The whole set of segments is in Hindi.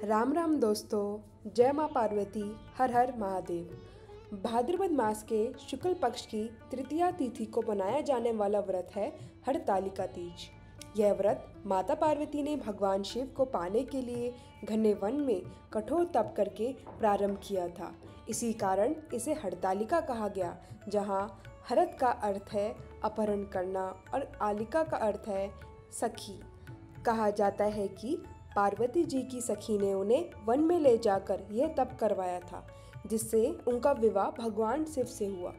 राम राम दोस्तों, जय माँ पार्वती, हर हर महादेव। भाद्रपद मास के शुक्ल पक्ष की तृतीया तिथि को मनाया जाने वाला व्रत है हरतालिका तीज। यह व्रत माता पार्वती ने भगवान शिव को पाने के लिए घने वन में कठोर तप करके प्रारंभ किया था। इसी कारण इसे हरतालिका कहा गया, जहाँ हरत का अर्थ है अपहरण करना और आलिका का अर्थ है सखी। कहा जाता है कि पार्वती जी की सखी ने उन्हें वन में ले जाकर यह तप करवाया था, जिससे उनका विवाह भगवान शिव से हुआ।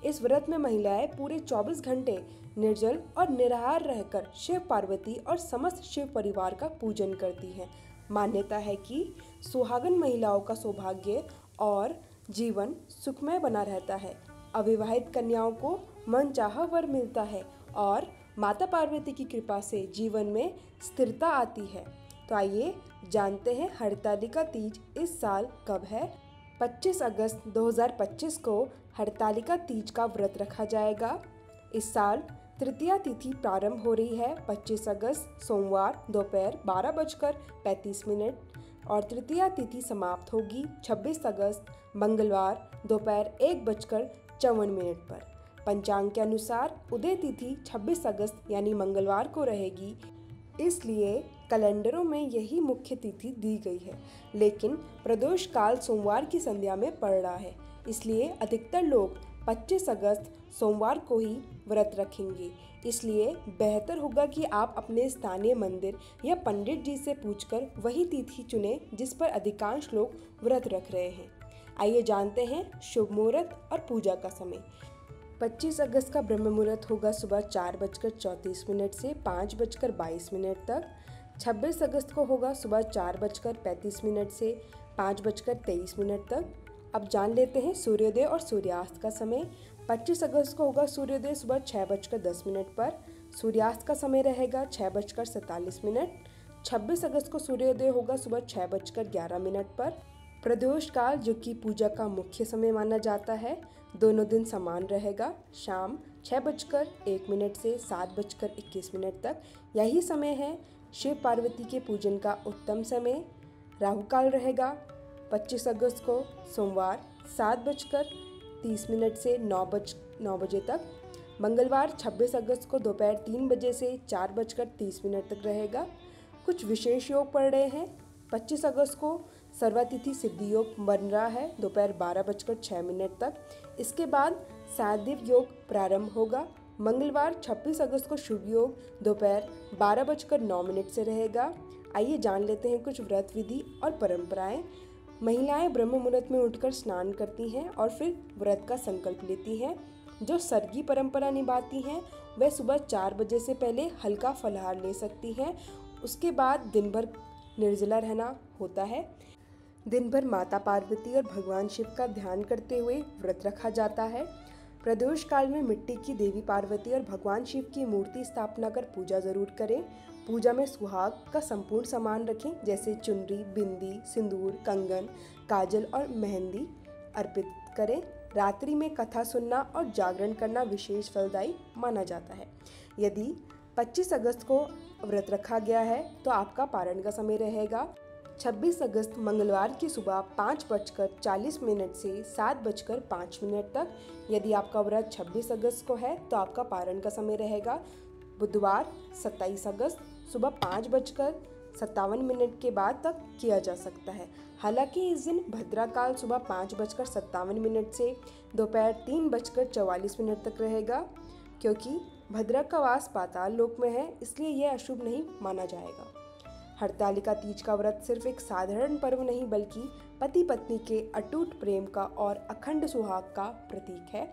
इस व्रत में महिलाएं पूरे 24 घंटे निर्जल और निराहार रहकर शिव पार्वती और समस्त शिव परिवार का पूजन करती हैं। मान्यता है कि सुहागन महिलाओं का सौभाग्य और जीवन सुखमय बना रहता है, अविवाहित कन्याओं को मनचाहा वर मिलता है और माता पार्वती की कृपा से जीवन में स्थिरता आती है। तो आइए जानते हैं हरतालिका तीज इस साल कब है। 25 अगस्त 2025 को हरतालिका तीज का व्रत रखा जाएगा। इस साल तृतीया तिथि प्रारंभ हो रही है 25 अगस्त सोमवार दोपहर 12:35 और तृतीया तिथि समाप्त होगी 26 अगस्त मंगलवार दोपहर 1:54 पर। पंचांग के अनुसार उदय तिथि 26 अगस्त यानी मंगलवार को रहेगी, इसलिए कैलेंडरों में यही मुख्य तिथि दी गई है। लेकिन प्रदोष काल सोमवार की संध्या में पड़ रहा है, इसलिए अधिकतर लोग 25 अगस्त सोमवार को ही व्रत रखेंगे। इसलिए बेहतर होगा कि आप अपने स्थानीय मंदिर या पंडित जी से पूछकर वही तिथि चुनें जिस पर अधिकांश लोग व्रत रख रहे हैं। आइए जानते हैं शुभ मुहूर्त और पूजा का समय। 25 अगस्त का ब्रह्म मुहूर्त होगा सुबह 4:34 से 5:22 तक। 26 अगस्त को होगा सुबह 4:35 से 5:23 तक। अब जान लेते हैं सूर्योदय और सूर्यास्त का समय। 25 अगस्त को होगा सूर्योदय सुबह 6:10 पर। सूर्यास्त का समय रहेगा 6:47। 26 अगस्त को सूर्योदय होगा सुबह 6:11 पर। प्रदोष काल, जो कि पूजा का मुख्य समय माना जाता है, दोनों दिन समान रहेगा। शाम 6:01 से 7:21 तक यही समय है। शिव पार्वती के पूजन का उत्तम समय। राहु काल रहेगा 25 अगस्त को सोमवार 7:30 से 9 बजे तक। मंगलवार 26 अगस्त को दोपहर 3 बजे से 4:30 तक रहेगा। कुछ विशेष योग पड़ रहे हैं। 25 अगस्त को सर्वातिथि सिद्धि योग बन रहा है दोपहर 12:06 तक। इसके बाद साधिव योग प्रारंभ होगा। मंगलवार 26 अगस्त को शुभ योग दोपहर 12:09 से रहेगा। आइए जान लेते हैं कुछ व्रत विधि और परंपराएं। महिलाएं ब्रह्म मुहूर्त में उठकर स्नान करती हैं और फिर व्रत का संकल्प लेती हैं। जो सर्गी परंपरा निभाती हैं वह सुबह 4 बजे से पहले हल्का फलाहार ले सकती हैं। उसके बाद दिन भर निर्जला रहना होता है। दिन भर माता पार्वती और भगवान शिव का ध्यान करते हुए व्रत रखा जाता है। प्रदोष काल में मिट्टी की देवी पार्वती और भगवान शिव की मूर्ति स्थापना कर पूजा जरूर करें। पूजा में सुहाग का संपूर्ण सामान रखें, जैसे चुनरी, बिंदी, सिंदूर, कंगन, काजल और मेहंदी अर्पित करें। रात्रि में कथा सुनना और जागरण करना विशेष फलदायी माना जाता है। यदि 25 अगस्त को व्रत रखा गया है तो आपका पारण का समय रहेगा 26 अगस्त मंगलवार की सुबह 5:40 से 7:05 तक। यदि आपका व्रत 26 अगस्त को है तो आपका पारण का समय रहेगा बुधवार 27 अगस्त सुबह 5:57 के बाद तक किया जा सकता है। हालांकि इस दिन भद्रा काल सुबह 5:57 से दोपहर 3:44 तक रहेगा। क्योंकि भद्रा का वास पाताल लोक में है, इसलिए यह अशुभ नहीं माना जाएगा। हरतालिका तीज का व्रत सिर्फ एक साधारण पर्व नहीं, बल्कि पति पत्नी के अटूट प्रेम का और अखंड सुहाग का प्रतीक है।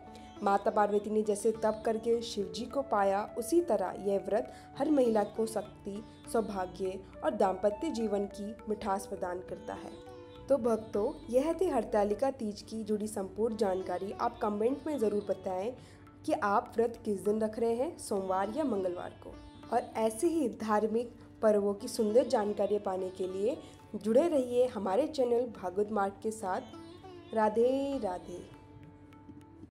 माता पार्वती ने जैसे तप करके शिव जी को पाया, उसी तरह यह व्रत हर महिला को शक्ति, सौभाग्य और दाम्पत्य जीवन की मिठास प्रदान करता है। तो भक्तों, यह थी हरतालिका तीज की जुड़ी संपूर्ण जानकारी। आप कमेंट में ज़रूर बताएं कि आप व्रत किस दिन रख रहे हैं, सोमवार या मंगलवार को। और ऐसे ही धार्मिक पर्वों की सुंदर जानकारी पाने के लिए जुड़े रहिए हमारे चैनल भागवत मार्ग के साथ। राधे राधे।